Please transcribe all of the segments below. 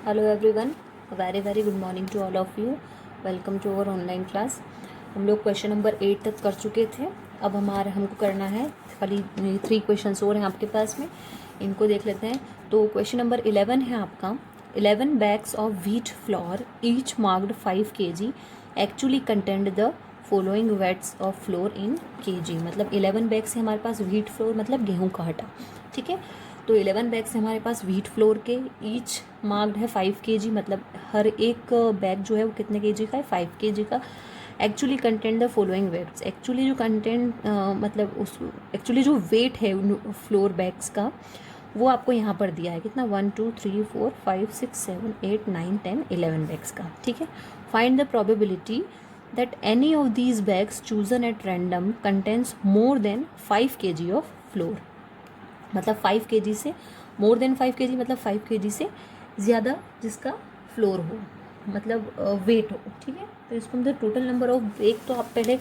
Hello everyone, very good morning to all of you. Welcome to our online class. हम लोग question number 8 तक कर चुके थे। अब हमको करना है खाली 3 क्वेश्चंस और हैं आपके पास में, इनको देख लेते हैं। तो क्वेश्चन नंबर 11 है आपका। 11 bags of wheat flour each marked 5 kg actually contained the following weights of flour in kg। मतलब 11 बैग्स है हमारे पास व्हीट फ्लोर, मतलब गेहूँ का आटा, ठीक है। तो 11 बैग्स है हमारे पास व्हीट फ्लोर के, ईच मार्क्ड है 5 kg, मतलब हर एक बैग जो है वो कितने kg का है, 5 kg का। Actually content the following weights, actually जो कंटेंट मतलब उस एक्चुअली जो वेट है फ्लोर बैग्स का वो आपको यहाँ पर दिया है कितना, 1 2 3 4 5 6 7 8 9 10 11 बैग्स का, ठीक है। Find the probability that any of these bags chosen at random contents more than 5 kg of floor. मतलब 5 kg से मोर देन 5 kg, मतलब 5 kg से ज़्यादा जिसका फ्लोर हो, मतलब वेट हो, ठीक है। तो इसको मतलब टोटल नंबर ऑफ बैग, तो आप पहले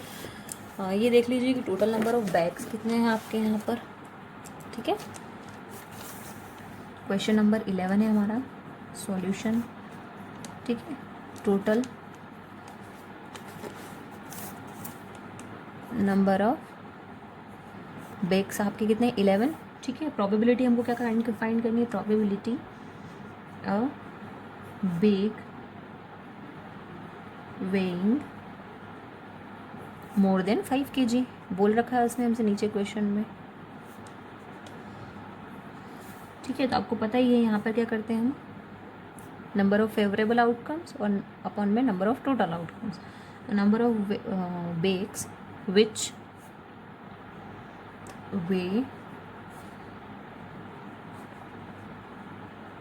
ये देख लीजिए कि टोटल नंबर ऑफ बैग्स कितने हैं आपके यहाँ पर, ठीक है। क्वेश्चन नंबर 11 है हमारा सॉल्यूशन, ठीक है। टोटल नंबर ऑफ बैग्स आपके कितने, 11, ठीक है। प्रोबेबिलिटी हमको क्या फाइंड करनी है, प्रोबेबिलिटी अ bag weighing more than 5 kg बोल रखा है उसने हमसे नीचे क्वेश्चन में, ठीक है। तो आपको पता ही है यहाँ पर क्या करते हैं हम, नंबर ऑफ फेवरेबल आउटकम्स और अपॉन में number of total outcomes. Number of bags which way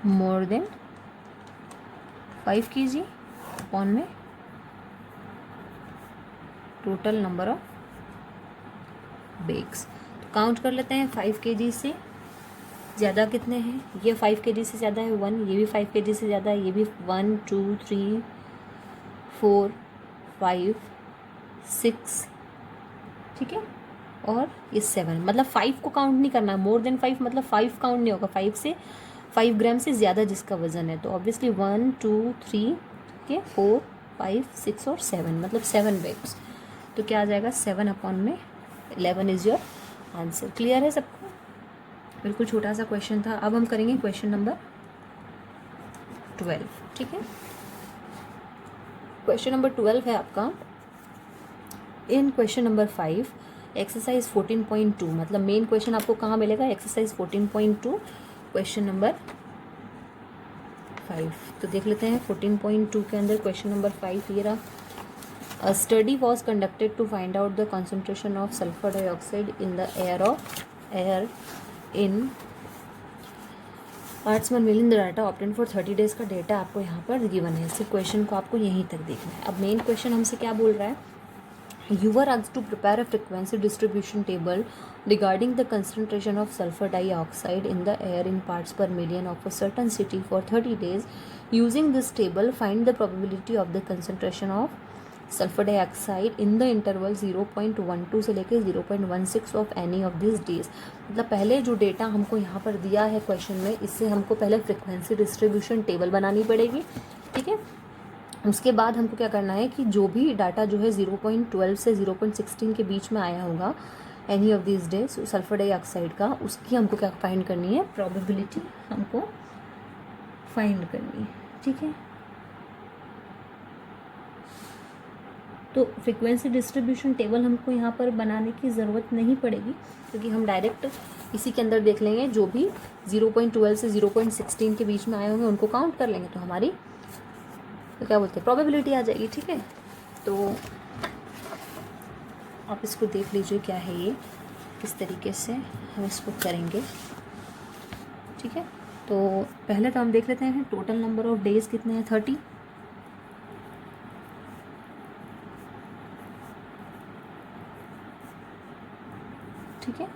more than 5 kg upon में टोटल नंबर ऑफ बैग्स। तो काउंट कर लेते हैं, 5 kg से ज़्यादा कितने हैं, ये 5 kg से ज़्यादा है 1, ये भी 5 kg से ज़्यादा है, ये भी 1 2 3 4 5 6, ठीक है। और ये 7, मतलब 5 को काउंट नहीं करना है, मोर देन 5 मतलब 5 काउंट नहीं होगा, 5 ग्राम से ज़्यादा जिसका वजन है। तो ऑब्वियसली 1 2 3 के 4 5 6 और 7, मतलब 7 बैग्स। तो क्या आ जाएगा, 7 अपॉन में 11 इज़ योर आंसर। क्लियर है सबको, बिल्कुल छोटा सा क्वेश्चन था। अब हम करेंगे क्वेश्चन नंबर 12, ठीक है। क्वेश्चन नंबर 12 है आपका। इन क्वेश्चन नंबर 5 एक्सरसाइज 14.2, मतलब मेन क्वेश्चन आपको कहाँ मिलेगा, एक्सरसाइज 14.2 क्वेश्चन नंबर 5। तो देख लेते हैं 14.2 के अंदर क्वेश्चन नंबर 5 ये रहा। A study was conducted to find out the concentration of sulfur dioxide in the air in parts per million. The data obtained for 30 days का डेटा आपको यहाँ पर गिवन है। सिर्फ क्वेश्चन को आपको यहीं तक देखना है। अब मेन क्वेश्चन हमसे क्या बोल रहा है, You were asked to prepare a frequency distribution table regarding the concentration of sulfur dioxide in the air in parts per million of a certain city for 30 days. Using this table, find the probability of the concentration of sulfur dioxide in the interval 0.12 से लेके 0.16 of any of these days। मतलब पहले जो data हमको यहाँ पर दिया है क्वेश्चन में, इससे हमको पहले फ्रिक्वेंसी डिस्ट्रीब्यूशन टेबल बनानी पड़ेगी, ठीक है। उसके बाद हमको क्या करना है कि जो भी डाटा जो है 0.12 से 0.16 के बीच में आया होगा any of this days sulphur dioxide का, उसकी हमको क्या फाइंड करनी है, प्रोबेबिलिटी हमको फाइंड करनी है, ठीक है। तो फ्रीक्वेंसी डिस्ट्रीब्यूशन टेबल हमको यहाँ पर बनाने की ज़रूरत नहीं पड़ेगी, क्योंकि हम डायरेक्ट इसी के अंदर देख लेंगे, जो भी 0.12 से 0.16 के बीच में आए होंगे उनको काउंट कर लेंगे, तो हमारी तो क्या बोलते हैं प्रोबेबिलिटी आ जाएगी, ठीक है। तो आप इसको देख लीजिए क्या है ये, किस तरीके से हम इसको करेंगे, ठीक है। तो पहले तो हम देख लेते हैं टोटल नंबर ऑफ डेज कितने हैं, 30, ठीक है।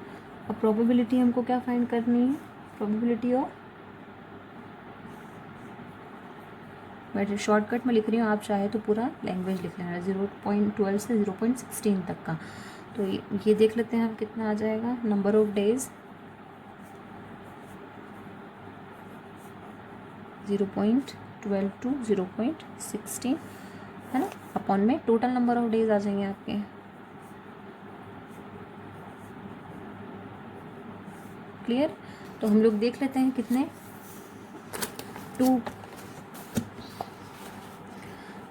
अब प्रोबेबिलिटी हमको क्या फाइंड करनी है, प्रोबेबिलिटी ऑफ, मैं शॉर्टकट में लिख रही हूँ, आप चाहे तो पूरा लैंग्वेज लिख लेना, 0.12 से 0.16 तक का। तो ये देख लेते हैं हम कितना आ जाएगा, नंबर ऑफ डेज 0.12 12 to 0.16 है ना, अपॉन में टोटल नंबर ऑफ डेज आ जाएंगे आपके। क्लियर। तो हम लोग देख लेते हैं कितने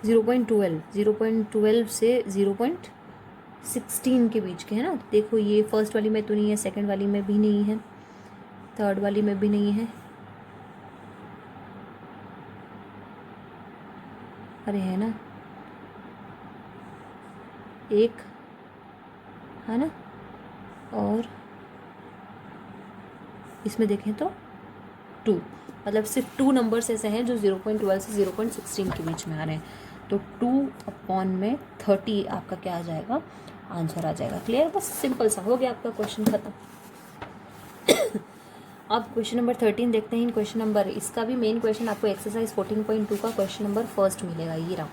0.12 से 0.16 के बीच के है ना। देखो ये फर्स्ट वाली में तो नहीं है, सेकंड वाली में भी नहीं है, थर्ड वाली में भी नहीं है, अरे है ना, एक है ना, और इसमें देखें तो 2, मतलब सिर्फ 2 नंबर्स ऐसे हैं जो 0.12 से 0.16 के बीच में आ रहे हैं। तो 2/30 आपका क्या आ जाएगा, आंसर आ जाएगा। क्लियर, बस सिंपल सा हो गया आपका क्वेश्चन खत्म। अब क्वेश्चन नंबर 13 देखते हैं। इन क्वेश्चन नंबर, इसका भी मेन क्वेश्चन आपको एक्सरसाइज 14.2 का क्वेश्चन नंबर फर्स्ट मिलेगा। ये रहा,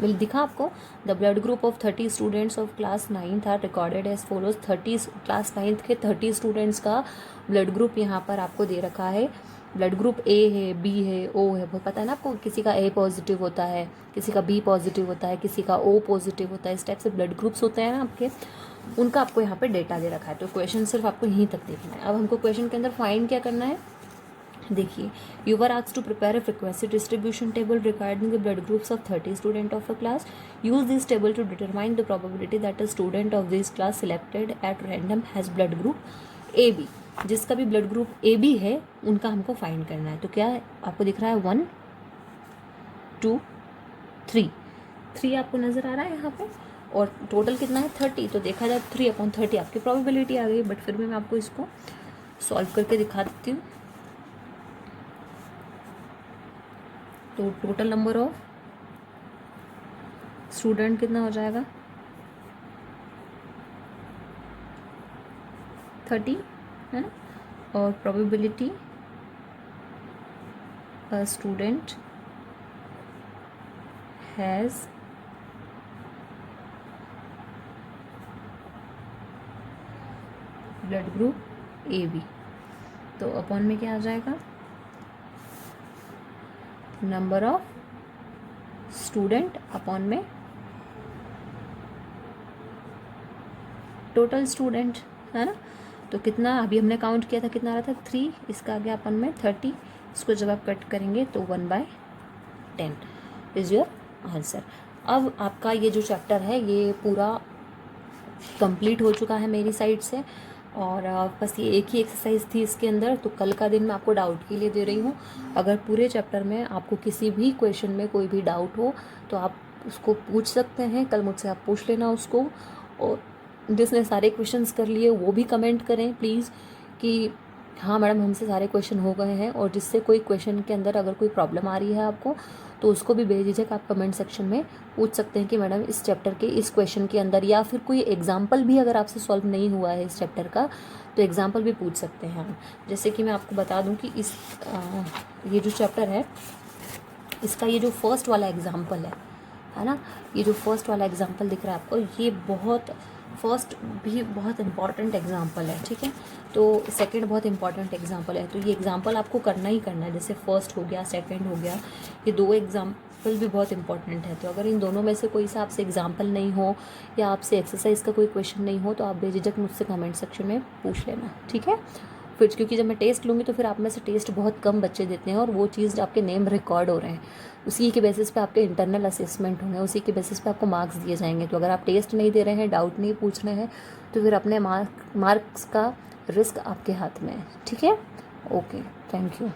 मिल दिखा आपको। The blood group of 30 students of class 9th are recorded as follows. 30 class 9th के 30 स्टूडेंट्स का ब्लड ग्रुप यहाँ पर आपको दे रखा है। ब्लड ग्रुप ए है, बी है, ओ है, वो पता है ना आपको, किसी का ए पॉजिटिव होता है, किसी का बी पॉजिटिव होता है, किसी का ओ पॉजिटिव होता है, इस टाइप से ब्लड ग्रुप्स होते हैं ना आपके, उनका आपको यहाँ पे डेटा दे रखा है। तो क्वेश्चन सिर्फ आपको यहीं तक देखना है। अब हमको क्वेश्चन के अंदर फाइंड क्या करना है, देखिए, you were asked to prepare a frequency distribution table regarding the blood groups of 30 student of a class. Use this table to determine the probability that a student of this class selected at random has blood group A B. जिसका भी blood group A B है उनका हमको find करना है। तो क्या आपको दिख रहा है, 1 2 3 आपको नज़र आ रहा है यहाँ पे, और टोटल कितना है 30। तो देखा जाए 3/30 आपकी प्रोबेबिलिटी आ गई, बट फिर भी मैं आपको इसको सॉल्व करके दिखा देती हूँ। तो टोटल नंबर ऑफ स्टूडेंट कितना हो जाएगा, 30 है ना, और probability a student has blood group A B. तो अपॉन में क्या आ जाएगा, नंबर ऑफ स्टूडेंट अपॉन में टोटल स्टूडेंट है ना। तो कितना अभी हमने काउंट किया था, कितना आ रहा था 3, इसका आ गया अपन में 30। इसको जब आप कट करेंगे तो 1/10 इज़ योर आंसर। अब आपका ये जो चैप्टर है ये पूरा कंप्लीट हो चुका है मेरी साइड से, और बस ये एक ही एक्सरसाइज थी इसके अंदर। तो कल का दिन मैं आपको डाउट के लिए दे रही हूँ। अगर पूरे चैप्टर में आपको किसी भी क्वेश्चन में कोई भी डाउट हो तो आप उसको पूछ सकते हैं, कल मुझसे आप पूछ लेना उसको। और जिसने सारे क्वेश्चंस कर लिए वो भी कमेंट करें प्लीज़ कि हाँ मैडम हमसे सारे क्वेश्चन हो गए हैं। और जिससे कोई क्वेश्चन के अंदर अगर कोई प्रॉब्लम आ रही है आपको तो उसको भी बेझिझक आप कमेंट सेक्शन में पूछ सकते हैं कि मैडम इस चैप्टर के इस क्वेश्चन के अंदर, या फिर कोई एग्जाम्पल भी अगर आपसे सॉल्व नहीं हुआ है इस चैप्टर का तो एग्जाम्पल भी पूछ सकते हैं हम। जैसे कि मैं आपको बता दूं कि ये जो चैप्टर है इसका ये जो फर्स्ट वाला एग्जाम्पल है ना, ये जो फर्स्ट वाला एग्जाम्पल दिख रहा है आपको, ये फर्स्ट भी बहुत इंपॉर्टेंट एग्जाम्पल है, ठीक है। तो सेकंड बहुत इंपॉर्टेंट एग्जाम्पल है। तो ये एग्जाम्पल आपको करना ही करना है, जैसे फर्स्ट हो गया, सेकंड हो गया, ये 2 एग्जाम्पल भी बहुत इंपॉर्टेंट है। तो अगर इन दोनों में से कोई सा आपसे एग्जाम्पल नहीं हो या आपसे एक्सरसाइज का कोई क्वेश्चन नहीं हो तो आप बेझिझक मुझसे कमेंट सेक्शन में पूछ लेना, ठीक है। फिर क्योंकि जब मैं टेस्ट लूँगी तो फिर आप में से टेस्ट बहुत कम बच्चे देते हैं, और वो चीज़ आपके नेम रिकॉर्ड हो रहे हैं, उसी के बेसिस पे आपके इंटरनल असेसमेंट होंगे, उसी के बेसिस पे आपको मार्क्स दिए जाएंगे। तो अगर आप टेस्ट नहीं दे रहे हैं, डाउट नहीं पूछ रहे हैं, तो फिर अपने मार्क्स का रिस्क आपके हाथ में है, ठीक है। Okay, thank you.